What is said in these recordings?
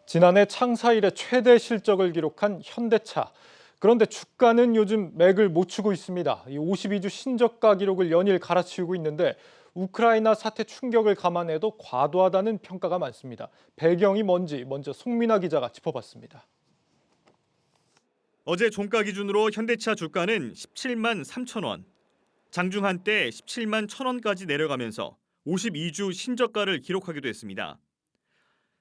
지난해 창사 이래 최대 실적을 기록한 현대차. 그런데 주가는 요즘 맥을 못 추고 있습니다. 이 52주 신저가 기록을 연일 갈아치우고 있는데 우크라이나 사태 충격을 감안해도 과도하다는 평가가 많습니다. 배경이 뭔지 먼저 송민아 기자가 짚어봤습니다. 어제 종가 기준으로 현대차 주가는 17만 3천 원, 장중 한때 17만 1천 원까지 내려가면서 52주 신저가를 기록하기도 했습니다.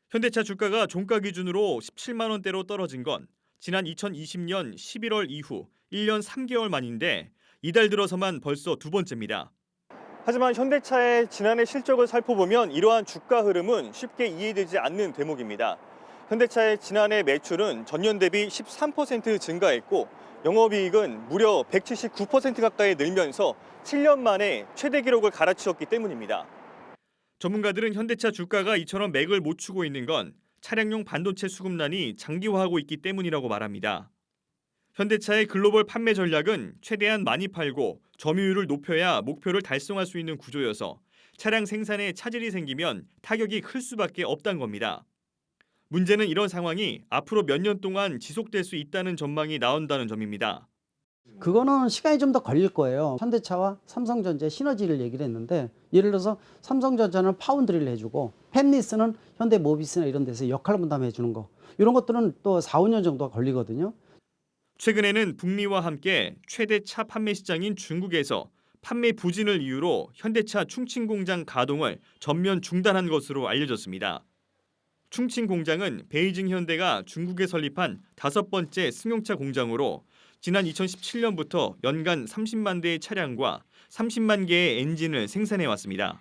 현대차 주가가 종가 기준으로 17만 원대로 떨어진 건 지난 2020년 11월 이후 1년 3개월 만인데 이달 들어서만 벌써 두 번째입니다. 하지만 현대차의 지난해 실적을 살펴보면 이러한 주가 흐름은 쉽게 이해되지 않는 대목입니다. 현대차의 지난해 매출은 전년 대비 13% 증가했고 영업이익은 무려 179% 가까이 늘면서 7년 만에 최대 기록을 갈아치웠기 때문입니다. 전문가들은 현대차 주가가 이처럼 맥을 못 추고 있는 건 차량용 반도체 수급난이 장기화하고 있기 때문이라고 말합니다. 현대차의 글로벌 판매 전략은 최대한 많이 팔고 점유율을 높여야 목표를 달성할 수 있는 구조여서 차량 생산에 차질이 생기면 타격이 클 수밖에 없다는 겁니다. 문제는 이런 상황이 앞으로 몇 년 동안 지속될 수 있다는 전망이 나온다는 점입니다. 그거는 시간이 좀 더 걸릴 거예요. 현대차와 삼성전자의 시너지를 얘기를 했는데 예를 들어서 삼성전자는 파운드리를 해주고 팹리스는 현대모비스나 이런 데서 역할 분담해 주는 거 이런 것들은 또 4, 5년 정도가 걸리거든요. 최근에는 북미와 함께 최대 차 판매 시장인 중국에서 판매 부진을 이유로 현대차 충칭 공장 가동을 전면 중단한 것으로 알려졌습니다. 충칭 공장은 베이징 현대가 중국에 설립한 5번째 승용차 공장으로 지난 2017년부터 연간 30만 대의 차량과 30만 개의 엔진을 생산해 왔습니다.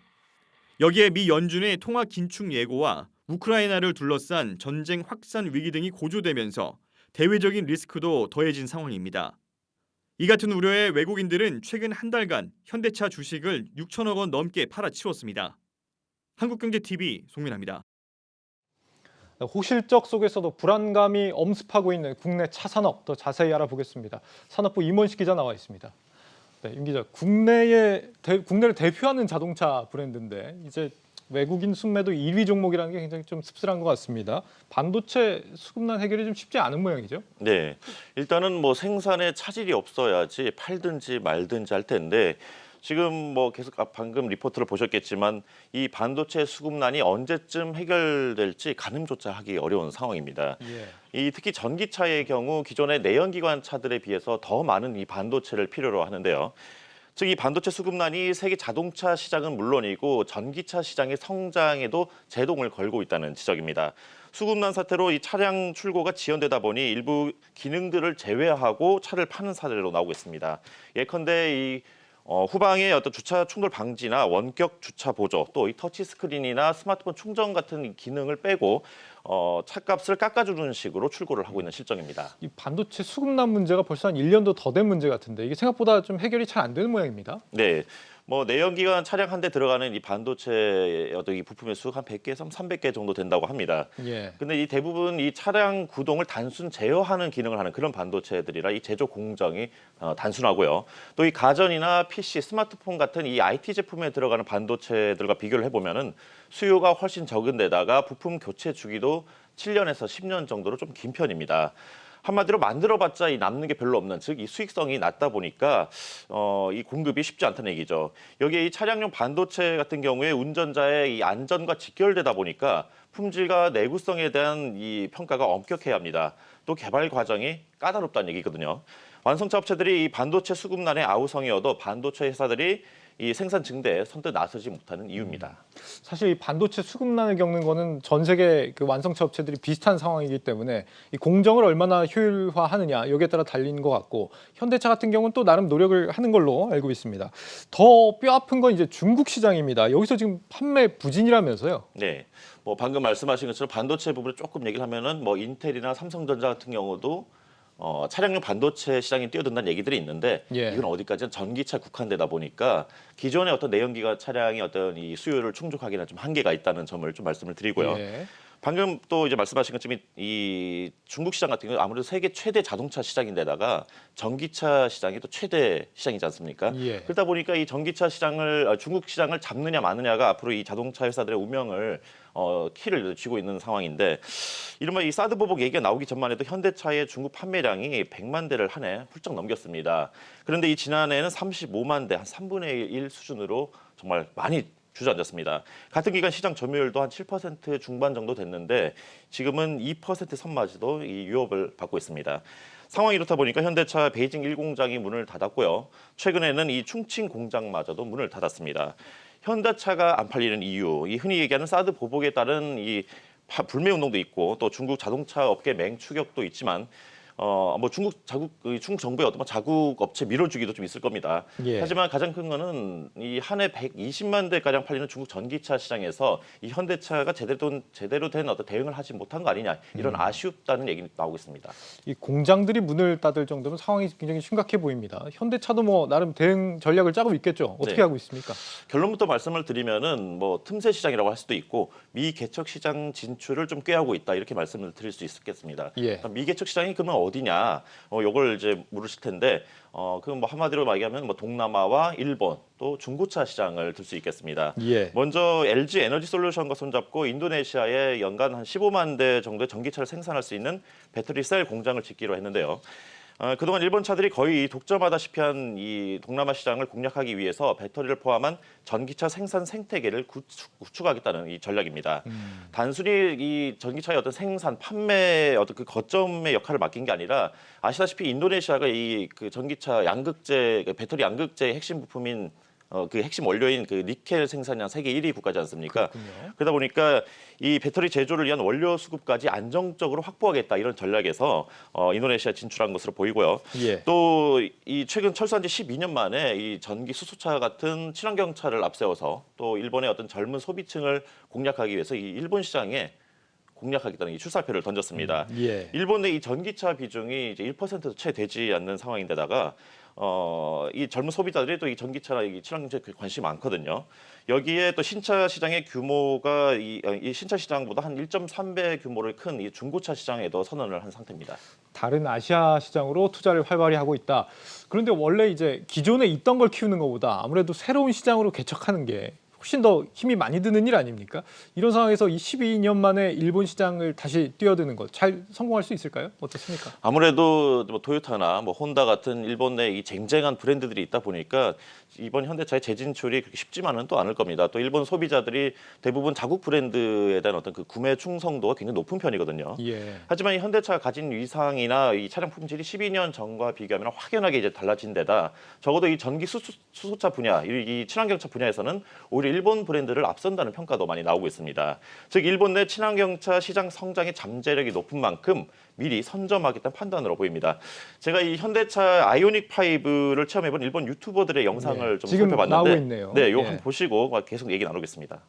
여기에 미 연준의 통화 긴축 예고와 우크라이나를 둘러싼 전쟁 확산 위기 등이 고조되면서 대외적인 리스크도 더해진 상황입니다. 이 같은 우려에 외국인들은 최근 한 달간 현대차 주식을 6천억 원 넘게 팔아치웠습니다. 한국경제TV 송민아입니다. 호실적 속에서도 불안감이 엄습하고 있는 국내 차 산업 더 자세히 알아보겠습니다. 산업부 임원식 기자 나와 있습니다. 네, 임 기자, 국내를 대표하는 자동차 브랜드인데 이제 외국인 순매도 1위 종목이라는 게 굉장히 좀 씁쓸한 것 같습니다. 반도체 수급난 해결이 좀 쉽지 않은 모양이죠? 네, 일단은 뭐 생산에 차질이 없어야지 팔든지 말든지 할 텐데 지금 뭐 계속 방금 리포트를 보셨겠지만 이 반도체 수급난이 언제쯤 해결될지 가늠조차 하기 어려운 상황입니다. 이 특히 전기차의 경우 기존의 내연기관 차들에 비해서 더 많은 이 반도체를 필요로 하는데요. 즉 이 반도체 수급난이 세계 자동차 시장은 물론이고 전기차 시장의 성장에도 제동을 걸고 있다는 지적입니다. 수급난 사태로 이 차량 출고가 지연되다 보니 일부 기능들을 제외하고 차를 파는 사례로 나오고 있습니다. 예컨대 이 후방의 어떤 주차 충돌 방지나 원격 주차 보조, 또 이 터치 스크린이나 스마트폰 충전 같은 기능을 빼고 차값을 깎아주는 식으로 출고를 하고 있는 실정입니다. 이 반도체 수급난 문제가 벌써 한 1년도 더 된 문제 같은데 이게 생각보다 좀 해결이 잘 안 되는 모양입니다. 네. 뭐 내연기관 차량 한 대 들어가는 이 반도체 어떤 이 부품의 수가 한 100개에서 300개 정도 된다고 합니다. 근데 이 대부분 이 차량 구동을 단순 제어하는 기능을 하는 그런 반도체들이라 이 제조 공정이 단순하고요. 또 이 가전이나 PC, 스마트폰 같은 이 IT 제품에 들어가는 반도체들과 비교를 해보면은 수요가 훨씬 적은 데다가 부품 교체 주기도 7년에서 10년 정도로 좀 긴 편입니다. 한마디로 만들어봤자 이 남는 게 별로 없는, 즉 이 수익성이 낮다 보니까 이 공급이 쉽지 않다는 얘기죠. 여기에 이 차량용 반도체 같은 경우에 운전자의 이 안전과 직결되다 보니까 품질과 내구성에 대한 이 평가가 엄격해야 합니다. 또 개발 과정이 까다롭다는 얘기거든요. 완성차 업체들이 이 반도체 수급난의 아우성이어도 반도체 회사들이 이 생산 증대에 선뜻 나서지 못하는 이유입니다. 사실 이 반도체 수급난을 겪는 거는 전 세계 그 완성차 업체들이 비슷한 상황이기 때문에 이 공정을 얼마나 효율화하느냐 여기에 따라 달리는 것 같고 현대차 같은 경우는 또 나름 노력을 하는 걸로 알고 있습니다. 더 뼈아픈 건 이제 중국 시장입니다. 여기서 지금 판매 부진이라면서요? 네, 뭐 방금 말씀하신 것처럼 반도체 부분을 조금 얘기를 하면은 뭐 인텔이나 삼성전자 같은 경우도 차량용 반도체 시장에 뛰어든다는 얘기들이 있는데 이건 어디까지나 전기차 국한되다 보니까 기존의 어떤 내연기관 차량의 어떤 이 수요를 충족하기는 좀 한계가 있다는 점을 좀 말씀을 드리고요. 방금 또 이제 말씀하신 것처럼 이 중국 시장 같은 경우 아무래도 세계 최대 자동차 시장인데다가 전기차 시장이 또 최대 시장이지 않습니까? 예. 그러다 보니까 이 전기차 시장을 중국 시장을 잡느냐 마느냐가 앞으로 이 자동차 회사들의 운명을 키를 쥐고 있는 상황인데 이른바 이 사드 보복 얘기가 나오기 전만 해도 현대차의 중국 판매량이 100만 대를 한 해 훌쩍 넘겼습니다. 그런데 이 지난해에는 35만 대, 한 3분의 1 수준으로 정말 많이 주저앉았습니다. 같은 기간 시장 점유율도 한 7% 중반 정도 됐는데 지금은 2% 선마저도 이 위협을 받고 있습니다. 상황이 이렇다 보니까 현대차 베이징 1공장이 문을 닫았고요. 최근에는 이 충칭 공장마저도 문을 닫았습니다. 현대차가 안 팔리는 이유, 이 흔히 얘기하는 사드 보복에 따른 이 불매 운동도 있고 또 중국 자동차 업계 맹추격도 있지만 뭐 중국 정부의 어떤 자국 업체 밀어주기도 좀 있을 겁니다. 예. 하지만 가장 큰 거는 이 한 해 120만 대 가량 팔리는 중국 전기차 시장에서 이 현대차가 제대로 된 어떤 대응을 하지 못한 거 아니냐 이런 아쉬웠다는 얘기 나오고 있습니다. 이 공장들이 문을 닫을 정도면 상황이 굉장히 심각해 보입니다. 현대차도 뭐 나름 대응 전략을 짜고 있겠죠. 어떻게 네. 하고 있습니까? 결론부터 말씀을 드리면은 뭐 틈새 시장이라고 할 수도 있고 미개척 시장 진출을 좀 꾀하고 있다 이렇게 말씀을 드릴 수 있겠습니다. 예. 미개척 시장이 그러면 어디냐? 요걸 이제 물으실 텐데 그럼 뭐 한마디로 얘기하면 뭐 동남아와 일본 또 중고차 시장을 들 수 있겠습니다. 예. 먼저 LG 에너지 솔루션과 손잡고 인도네시아에 연간 한 15만 대 정도의 전기차를 생산할 수 있는 배터리 셀 공장을 짓기로 했는데요. 그동안 일본 차들이 거의 독점하다시피 한 이 동남아 시장을 공략하기 위해서 배터리를 포함한 전기차 생산 생태계를 구축하겠다는 이 전략입니다. 단순히 이 전기차의 어떤 생산, 판매 어떤 그 거점의 역할을 맡긴 게 아니라 아시다시피 인도네시아가 이 그 전기차 양극재, 배터리 양극재의 핵심 부품인 그 핵심 원료인 그 니켈 생산량 세계 1위 국가지 않습니까? 그렇군요. 그러다 보니까 이 배터리 제조를 위한 원료 수급까지 안정적으로 확보하겠다 이런 전략에서 인도네시아 진출한 것으로 보이고요. 예. 또 이 최근 철수한 지 12년 만에 이 전기 수소차 같은 친환경차를 앞세워서 또 일본의 어떤 젊은 소비층을 공략하기 위해서 이 일본 시장에 공략하겠다는 이 출사표를 던졌습니다. 예. 일본 내 이 전기차 비중이 이제 1%도 채 되지 않는 상황인데다가 이 젊은 소비자들이 또 이 전기차나 이 친환경차에 관심이 많거든요. 여기에 또 신차 시장의 규모가 이 신차 시장보다 한 1.3배 규모를 큰 이 중고차 시장에도 선언을 한 상태입니다. 다른 아시아 시장으로 투자를 활발히 하고 있다. 그런데 원래 이제 기존에 있던 걸 키우는 것보다 아무래도 새로운 시장으로 개척하는 게 훨씬 더 힘이 많이 드는 일 아닙니까? 이런 상황에서 이 12년 만에 일본 시장을 다시 뛰어드는 것 잘 성공할 수 있을까요? 어떻습니까? 아무래도 뭐 토요타나 뭐 혼다 같은 일본 내 이 쟁쟁한 브랜드들이 있다 보니까 이번 현대차의 재진출이 그렇게 쉽지만은 또 않을 겁니다. 또 일본 소비자들이 대부분 자국 브랜드에 대한 어떤 그 구매 충성도가 굉장히 높은 편이거든요. 예. 하지만 이 현대차가 가진 위상이나 이 차량 품질이 12년 전과 비교하면 확연하게 이제 달라진 데다 적어도 이 전기 수소차 분야, 이 친환경차 분야에서는 오히려 일본 브랜드를 앞선다는 평가도 많이 나오고 있습니다. 즉 일본 내 친환경차 시장 성장의 잠재력이 높은 만큼 미리 선점하겠다는 판단으로 보입니다. 제가 이 현대차 아이오닉 5를 체험해본 일본 유튜버들의 영상을 네, 좀 지금 살펴봤는데 나오고 있네요. 네, 이거 예. 한번 보시고 계속 얘기 나누겠습니다. だ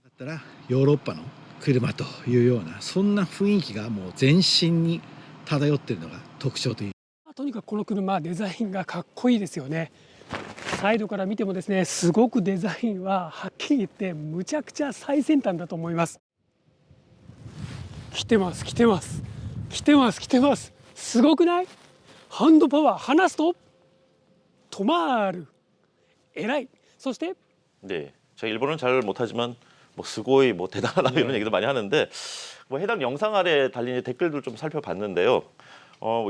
ったらヨーロッパの車というようなそんな雰囲気がもう全身に漂っているのが特徴という。とにかくこの車デザインがかっこいいですよね。サイドから見てもですね、すごくデザインははっきり言ってむちゃくちゃ最先端だと思います。来てます来てます来てます来てます。すごくない？ハンドパワー離すと止まる。偉い。そして 네, 제가 일본은 잘 못하지만 뭐 스고이 뭐 대단하다 이런 얘기도 많이 하는데 뭐 해당 영상 아래 달린 댓글들 좀 살펴봤는데요.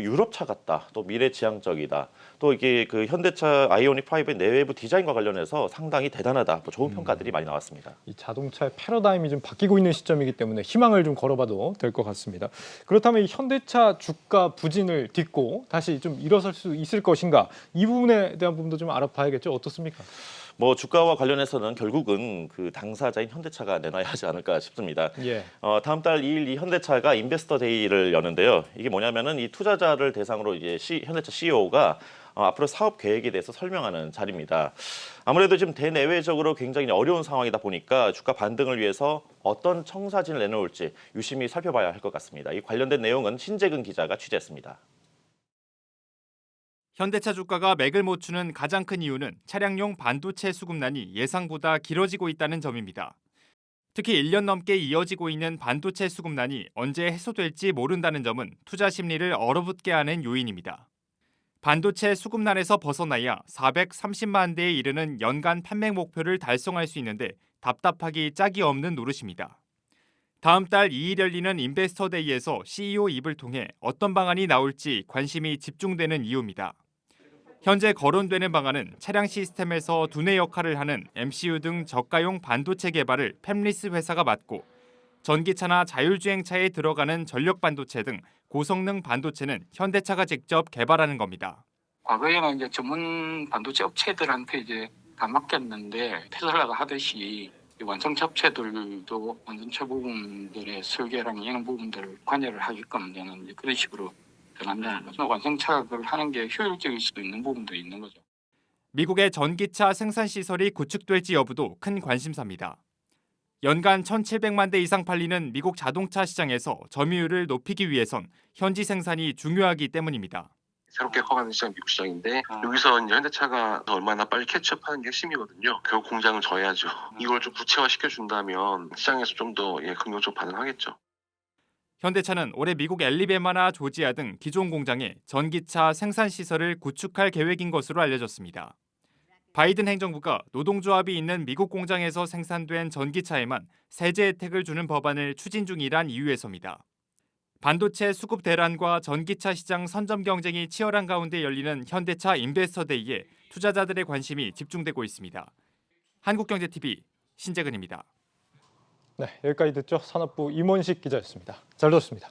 유럽차 같다, 또 미래지향적이다, 또 이게 그 현대차 아이오닉 5의 내외부 디자인과 관련해서 상당히 대단하다, 뭐 좋은 평가들이 많이 나왔습니다. 이 자동차의 패러다임이 좀 바뀌고 있는 시점이기 때문에 희망을 좀 걸어봐도 될 것 같습니다. 그렇다면 이 현대차 주가 부진을 딛고 다시 좀 일어설 수 있을 것인가? 이 부분에 대한 부분도 좀 알아봐야겠죠. 어떻습니까? 뭐 주가와 관련해서는 결국은 그 당사자인 현대차가 내놔야 하지 않을까 싶습니다. 예. 다음 달 2일 이 현대차가 인베스터 데이를 여는데요. 이게 뭐냐면은 이 투자자를 대상으로 이제 현대차 CEO가 앞으로 사업 계획에 대해서 설명하는 자리입니다. 아무래도 지금 대내외적으로 굉장히 어려운 상황이다 보니까 주가 반등을 위해서 어떤 청사진을 내놓을지 유심히 살펴봐야 할 것 같습니다. 이 관련된 내용은 신재근 기자가 취재했습니다. 현대차 주가가 맥을 못 추는 가장 큰 이유는 차량용 반도체 수급난이 예상보다 길어지고 있다는 점입니다. 특히 1년 넘게 이어지고 있는 반도체 수급난이 언제 해소될지 모른다는 점은 투자 심리를 얼어붙게 하는 요인입니다. 반도체 수급난에서 벗어나야 430만 대에 이르는 연간 판매 목표를 달성할 수 있는데 답답하기 짝이 없는 노릇입니다. 다음 달 2일 열리는 인베스터 데이에서 CEO 입을 통해 어떤 방안이 나올지 관심이 집중되는 이유입니다. 현재 거론되는 방안은 차량 시스템에서 두뇌 역할을 하는 MCU 등 저가용 반도체 개발을 팹리스 회사가 맡고 전기차나 자율주행차에 들어가는 전력 반도체 등 고성능 반도체는 현대차가 직접 개발하는 겁니다. 과거에는 이제 전문 반도체 업체들한테 이제 다 맡겼는데 테슬라가 하듯이 완성차 업체들도 완성차 부분들의 설계랑 이런 부분들을 관여를 하게끔 되는 이제 그런 식으로 변한다는 거죠. 완성차를 하는 게 효율적일 수도 있는 부분도 있는 거죠. 미국의 전기차 생산 시설이 구축될지 여부도 큰 관심사입니다. 연간 1,700만 대 이상 팔리는 미국 자동차 시장에서 점유율을 높이기 위해선 현지 생산이 중요하기 때문입니다. 새롭게 커가는 시장 미국 시장인데 여기서 이제 현대차가 얼마나 빨리 캐치업하는 게 핵심이거든요. 결국 공장을 더 해야죠. 이걸 좀 구체화시켜 준다면 시장에서 좀 더 긍정적으로 반응하겠죠. 현대차는 올해 미국 엘리베마나 조지아 등 기존 공장에 전기차 생산 시설을 구축할 계획인 것으로 알려졌습니다. 바이든 행정부가 노동조합이 있는 미국 공장에서 생산된 전기차에만 세제 혜택을 주는 법안을 추진 중이란 이유에서입니다. 반도체 수급 대란과 전기차 시장 선점 경쟁이 치열한 가운데 열리는 현대차 인베스터 데이에 투자자들의 관심이 집중되고 있습니다. 한국경제TV 신재근입니다. 네, 여기까지 듣죠. 산업부 임원식 기자였습니다. 잘 들었습니다.